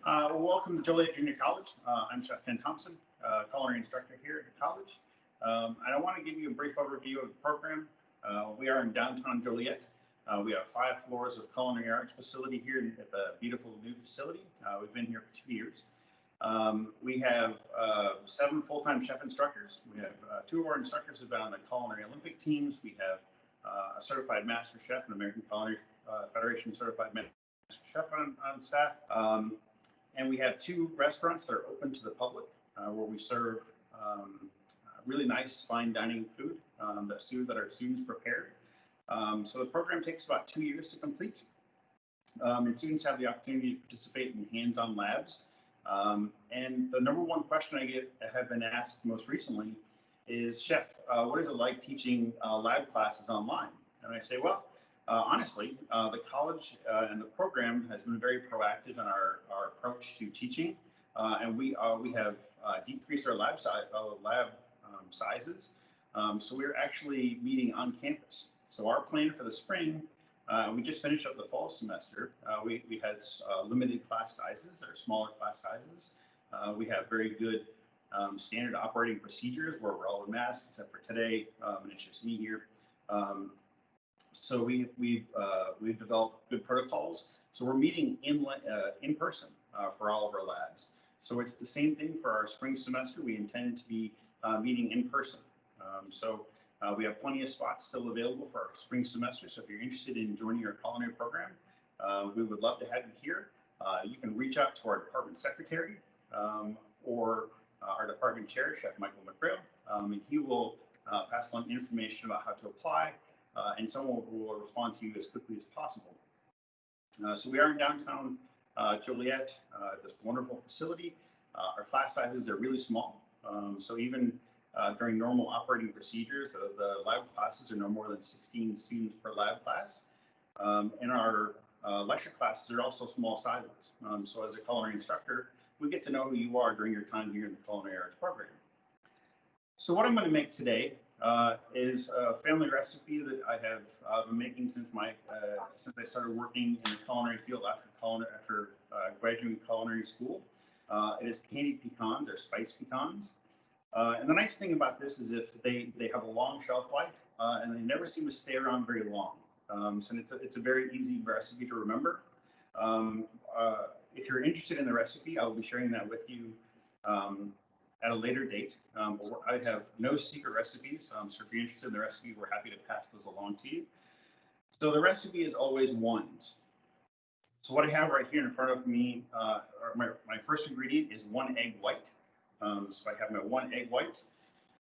Welcome to Joliet Junior College. I'm Chef Ken Thompson, culinary instructor here at the college. And I want to give you a brief overview of the program. We are in downtown Joliet. We have 5 floors of culinary arts facility here at the beautiful new facility. We've been here for 2 years. We have 7 full-time chef instructors. We have 2 of our instructors have been on the culinary Olympic teams. We have a certified master chef, an American Culinary Federation certified master chef on staff. And we have 2 restaurants that are open to the public where we serve really nice fine dining food that our students prepared. So the program takes about 2 years to complete. And students have the opportunity to participate in hands-on labs. And the number one question I have been asked most recently is, Chef, what is it like teaching lab classes online? And I say, well, honestly, the college and the program has been very proactive in our approach to teaching, and we have decreased our lab sizes. So we're actually meeting on campus. So our plan for the spring, we just finished up the fall semester. We had limited class sizes, or smaller class sizes. We have very good standard operating procedures where we're all in masks, except for today, and it's just me here. So we've developed good protocols. So we're meeting in person for all of our labs. So it's the same thing for our spring semester. We intend to be meeting in person. So we have plenty of spots still available for our spring semester. So if you're interested in joining our culinary program, we would love to have you here. You can reach out to our department secretary or our department chair, Chef Michael McGrail, and he will pass along information about how to apply. And someone will respond to you as quickly as possible. So we are in downtown Joliet, this wonderful facility. Our class sizes are really small. So even during normal operating procedures, the lab classes are no more than 16 students per lab class. And our lecture classes are also small sizes. So as a culinary instructor, we get to know who you are during your time here in the culinary arts program. So what I'm going to make today is a family recipe that I have been making since I started working in the culinary field after graduating culinary school. It is candied pecans, or spiced pecans. And the nice thing about this is if they have a long shelf life and they never seem to stay around very long. So it's a very easy recipe to remember. If you're interested in the recipe, I will be sharing that with you at a later date. I have no secret recipes, so if you're interested in the recipe, we're happy to pass those along to you. So the recipe is always ones. So what I have right here in front of me, my first ingredient is 1 egg white. So I have my 1 egg white.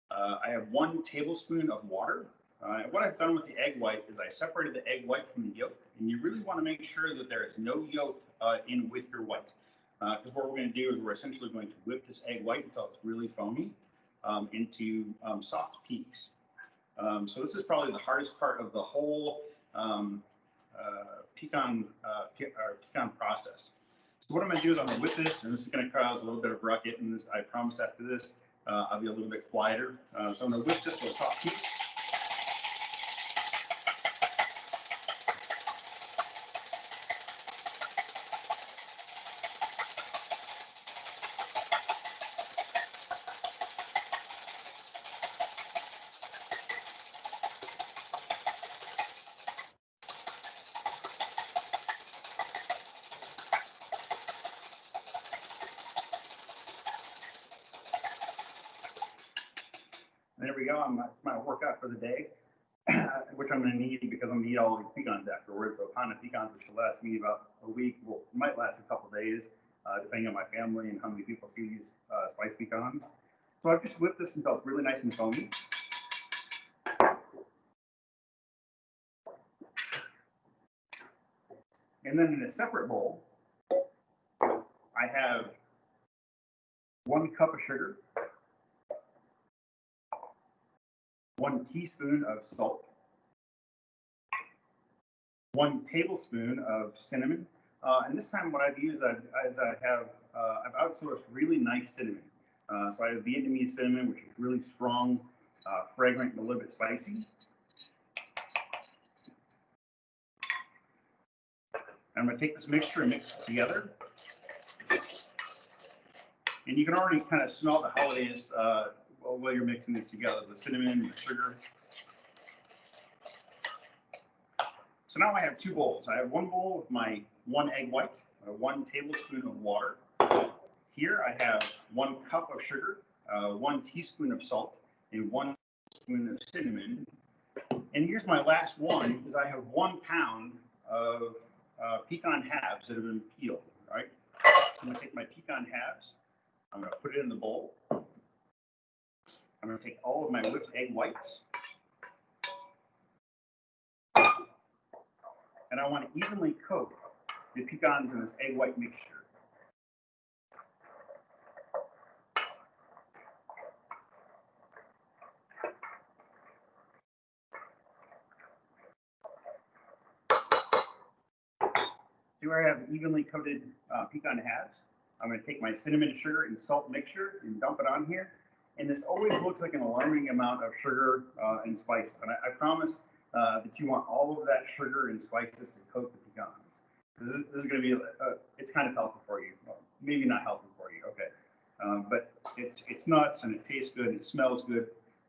I have 1 tablespoon of water. What I've done with the egg white is I separated the egg white from the yolk, and you really want to make sure that there is no yolk in with your white. Because what we're going to do is we're essentially going to whip this egg white until it's really foamy into soft peaks. So this is probably the hardest part of the whole pecan process. So what I'm going to do is I'm going to whip this, and this is going to cause a little bit of ruckus. And this, I promise after this, I'll be a little bit quieter. So I'm going to whip this to a soft peak. There we go. It's my workout for the day, which I'm going to need because I'm going to eat all these pecans afterwards. So a pound of pecans, which will last me about a week, might last a couple of days, depending on my family and how many people see these spiced pecans. So I've just whipped this until it's really nice and foamy. And then in a separate bowl, I have 1 cup of sugar, 1 teaspoon of salt, 1 tablespoon of cinnamon. And this time what I've used is I've outsourced really nice cinnamon. So I have Vietnamese cinnamon, which is really strong, fragrant, and a little bit spicy. I'm going to take this mixture and mix it together. And you can already kind of smell the holidays while you're mixing this together, the cinnamon, the sugar. So now I have two bowls. I have one bowl with my 1 egg white, 1 tablespoon of water. Here I have 1 cup of sugar, 1 teaspoon of salt, and 1 teaspoon of cinnamon. And here's my last one, is I have 1 pound of pecan halves that have been peeled, right? I'm gonna take my pecan halves, I'm gonna put it in the bowl. I'm gonna take all of my whipped egg whites, and I want to evenly coat the pecans in this egg white mixture. See where I have evenly coated pecan halves? I'm going to take my cinnamon, sugar, and salt mixture and dump it on here. And this always looks like an alarming amount of sugar and spices. And I promise that you want all of that sugar and spices to coat the pecans. This is going to be, it's kind of healthy for you. Well, maybe not healthy for you, okay. But it's nuts and it tastes good and it smells good.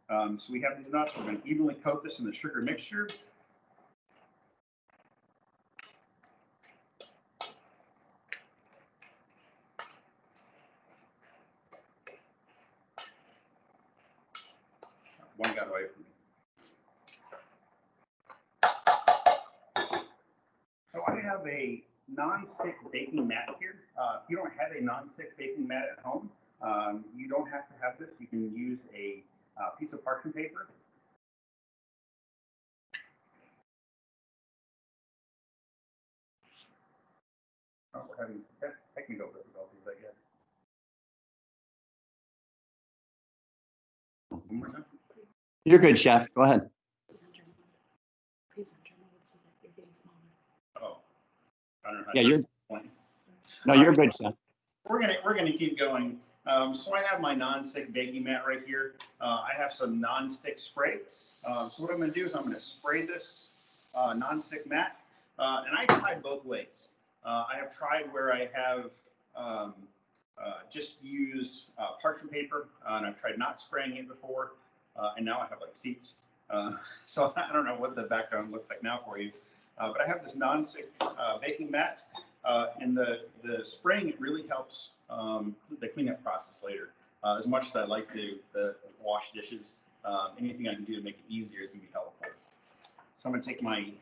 So we have these nuts. We're going to evenly coat this in the sugar mixture. One got away from me. So I have a non-stick baking mat here. If you don't have a non-stick baking mat at home, you don't have to have this. You can use a piece of parchment paper. Oh, we're having some technical difficulties, I guess. One more time. You're good, Chef. Go ahead. Oh, I don't know how Yeah, to you're. explain. No, you're good, Chef. We're gonna keep going. So I have my non-stick baking mat right here. I have some non-stick spray. So what I'm gonna do is I'm gonna spray this non-stick mat, and I tried both ways. I have tried where I have just used parchment paper, and I've tried not spraying it before, and now I have like seats. So I don't know what the background looks like now for you, but I have this non-stick baking mat, and the spraying, it really helps the cleanup process later. As much as I like to wash dishes, anything I can do to make it easier is going to be helpful. So I'm going to take my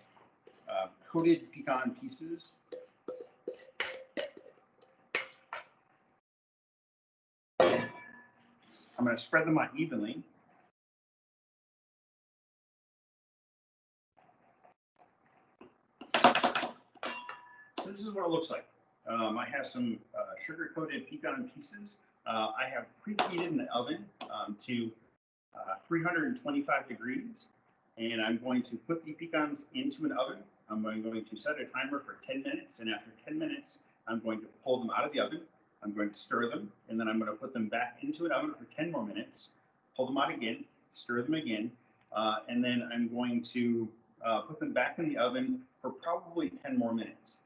coated pecan pieces. I'm going to spread them out evenly. So this is what it looks like. I have some sugar-coated pecan pieces. I have preheated in the oven to 325 degrees, and I'm going to put the pecans into an oven. I'm going to set a timer for 10 minutes, and after 10 minutes, I'm going to pull them out of the oven. I'm going to stir them, and then I'm going to put them back into an oven for 10 more minutes, pull them out again, stir them again, and then I'm going to put them back in the oven for probably 10 more minutes.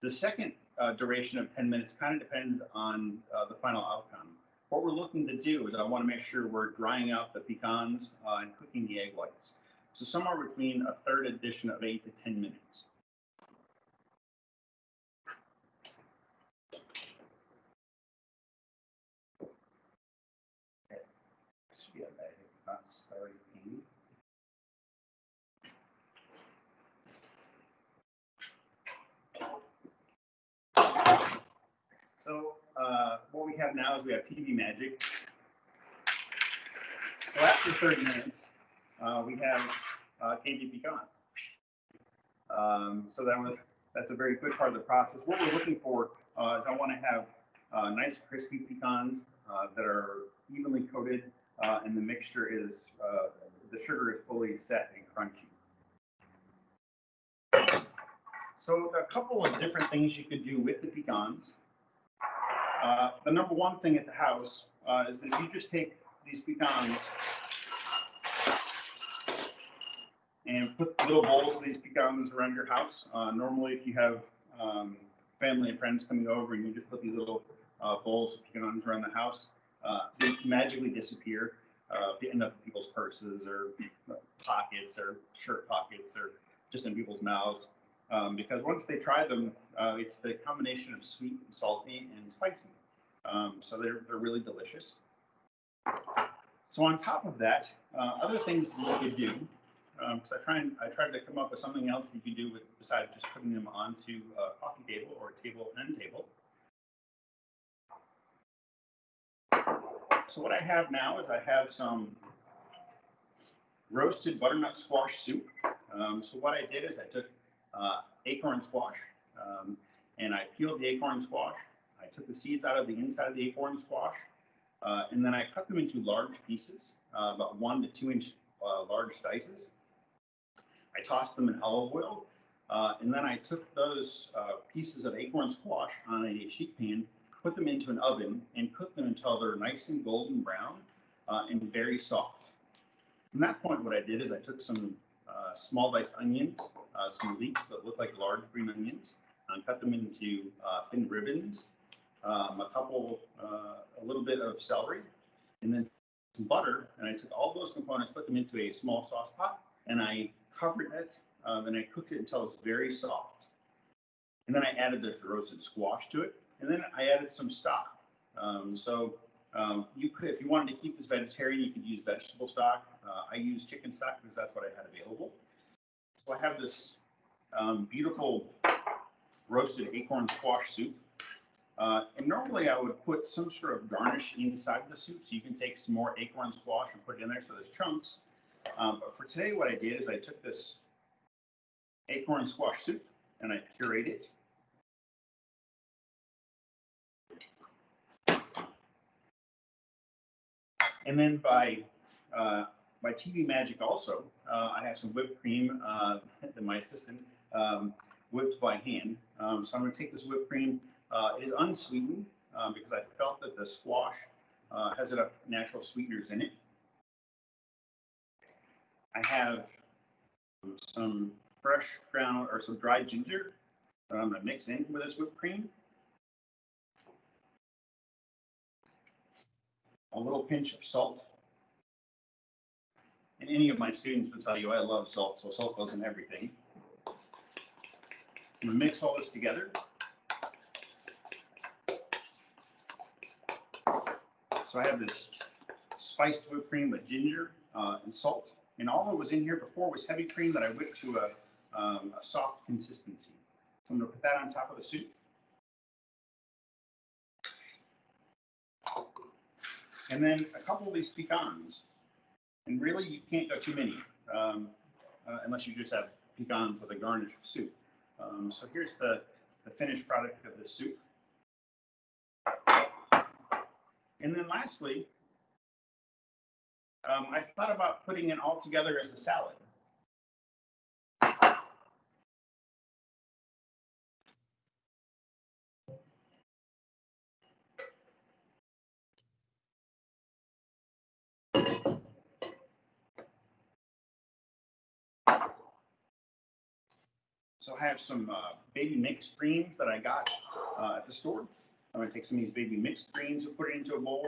The second duration of 10 minutes kind of depends on the final outcome. What we're looking to do is I want to make sure we're drying out the pecans and cooking the egg whites. So somewhere between a third addition of 8 to 10 minutes. Okay. This should be a bag of nuts already cleaned. So what we have now is we have TV magic. So after 30 minutes, we have candied pecan. So that's a very good part of the process. What we're looking for is I want to have nice crispy pecans that are evenly coated, and the mixture is, the sugar is fully set and crunchy. So a couple of different things you could do with the pecans. The number one thing at the house is that if you just take these pecans and put little bowls of these pecans around your house. Normally, if you have family and friends coming over and you just put these little bowls of pecans around the house, they magically disappear, end up in people's purses or pockets or shirt pockets or just in people's mouths. Because once they try them, it's the combination of sweet and salty and spicy. So they're really delicious. So on top of that, other things you could do, because I tried to come up with something else that you could do besides just putting them onto a coffee table or a table end table. So what I have now is I have some roasted butternut squash soup. So what I did is I took acorn squash and I peeled the acorn squash. I took the seeds out of the inside of the acorn squash, and then I cut them into large pieces, about 1 to 2 inch large slices. I tossed them in olive oil, and then I took those pieces of acorn squash on a sheet pan, put them into an oven, and cooked them until they're nice and golden brown and very soft. From that point, what I did is I took some small diced onions, some leeks that look like large green onions, and cut them into thin ribbons, a little bit of celery, and then some butter. And I took all those components, put them into a small sauce pot, and I covered it, and I cooked it until it's very soft. And then I added this roasted squash to it, and then I added some stock. You could, if you wanted to keep this vegetarian, you could use vegetable stock. I use chicken stock because that's what I had available. So I have this beautiful roasted acorn squash soup. And normally I would put some sort of garnish inside the soup, so you can take some more acorn squash and put it in there so there's chunks. But for today, what I did is I took this acorn squash soup and I pureed it. And then by TV magic also, I have some whipped cream that my assistant whipped by hand. So I'm going to take this whipped cream. It is unsweetened because I felt that the squash has enough natural sweeteners in it. I have some fresh ground or some dried ginger that I'm going to mix in with this whipped cream. A little pinch of salt. And any of my students would tell you I love salt, so salt goes in everything. I'm going to mix all this together. So I have this spiced whipped cream with ginger and salt. And all that was in here before was heavy cream that I whipped to a soft consistency. So I'm going to put that on top of the soup. And then a couple of these pecans. And really, you can't go too many unless you just have pecans with a garnish of soup. So here's the finished product of the soup. And then lastly, I thought about putting it all together as a salad. So I have some baby mixed greens that I got at the store. I'm going to take some of these baby mixed greens and put it into a bowl.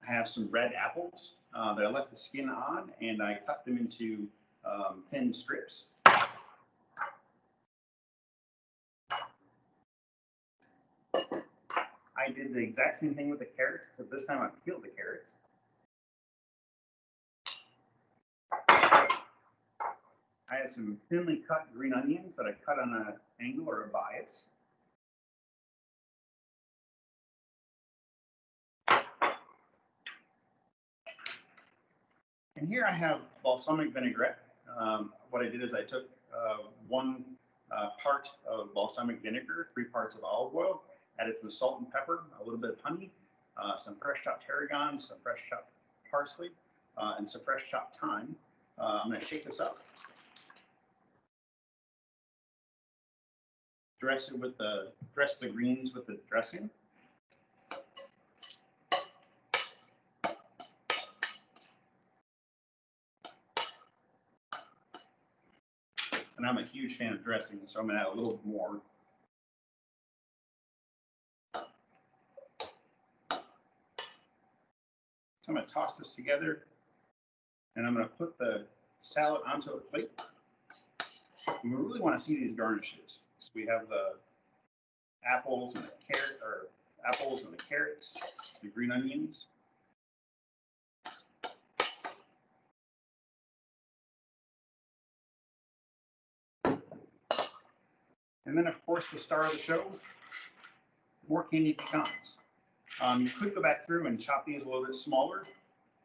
I have some red apples that I left the skin on, and I cut them into thin strips. I did the exact same thing with the carrots, but this time I peeled the carrots. I have some thinly cut green onions that I cut on an angle or a bias. And here I have balsamic vinaigrette. What I did is I took 1 part of balsamic vinegar, 3 parts of olive oil, added some salt and pepper, a little bit of honey, some fresh chopped tarragon, some fresh chopped parsley, and some fresh chopped thyme. I'm going to shake this up. Dress the greens with the dressing. And I'm a huge fan of dressing, so I'm gonna add a little bit more. So I'm gonna toss this together, and I'm gonna put the salad onto a plate. And we really want to see these garnishes. So we have the apples and the carrots, the green onions. And then, of course, the star of the show, more candied pecans. You could go back through and chop these a little bit smaller,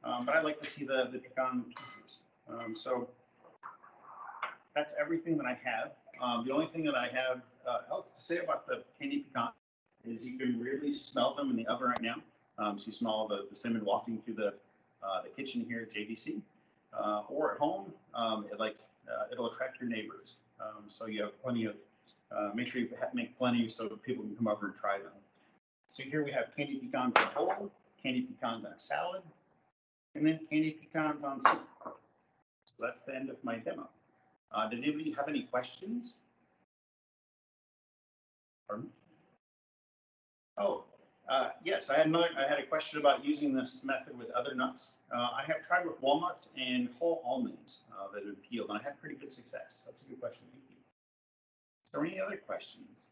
but I like to see the pecan pieces. So that's everything that I have. The only thing that I have else to say about the candied pecan is you can really smell them in the oven right now. So you smell the cinnamon wafting through the kitchen here at JDC, or at home. It'll attract your neighbors. So you have plenty of. Make sure you make plenty so people can come over and try them. So here we have candied pecans in a bowl, candied pecans on a salad, and then candied pecans on soup. So that's the end of my demo. Did anybody have any questions? Pardon? Oh, yes, I had a question about using this method with other nuts. I have tried with walnuts and whole almonds that have been peeled, and I had pretty good success. That's a good question. Thank you. Is there any other questions?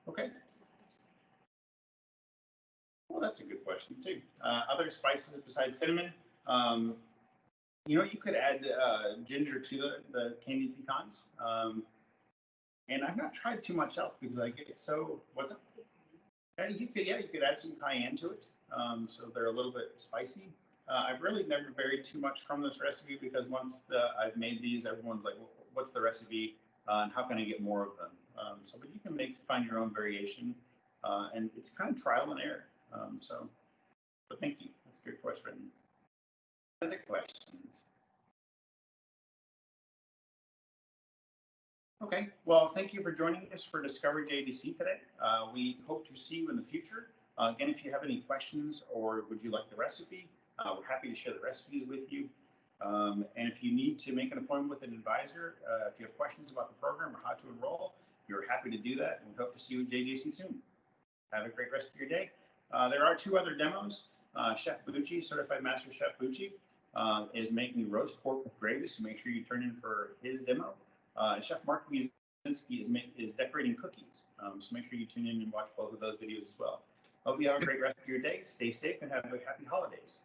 Okay. Well, that's a good question too. Other spices besides cinnamon, you could add ginger to the candied pecans. And I've not tried too much else because I get so. What's it? You could add some cayenne to it, so they're a little bit spicy. I've really never varied too much from this recipe because once I've made these, everyone's like, well, "What's the recipe? And how can I get more of them?" But you can find your own variation, and it's kind of trial and error. But thank you. That's a good question. Other questions? Okay, well, thank you for joining us for Discover JDC today. We hope to see you in the future. Again, if you have any questions or would you like the recipe, we're happy to share the recipes with you. And if you need to make an appointment with an advisor, if you have questions about the program or how to enroll, we're happy to do that. And we hope to see you at JJC soon. Have a great rest of your day. There are 2 other demos. Chef Bucci, Certified Master Chef Bucci, is making roast pork with gravy, so make sure you turn in for his demo. Chef Mark Muzinski is decorating cookies, so make sure you tune in and watch both of those videos as well. Hope you have a great rest of your day. Stay safe and have happy holidays.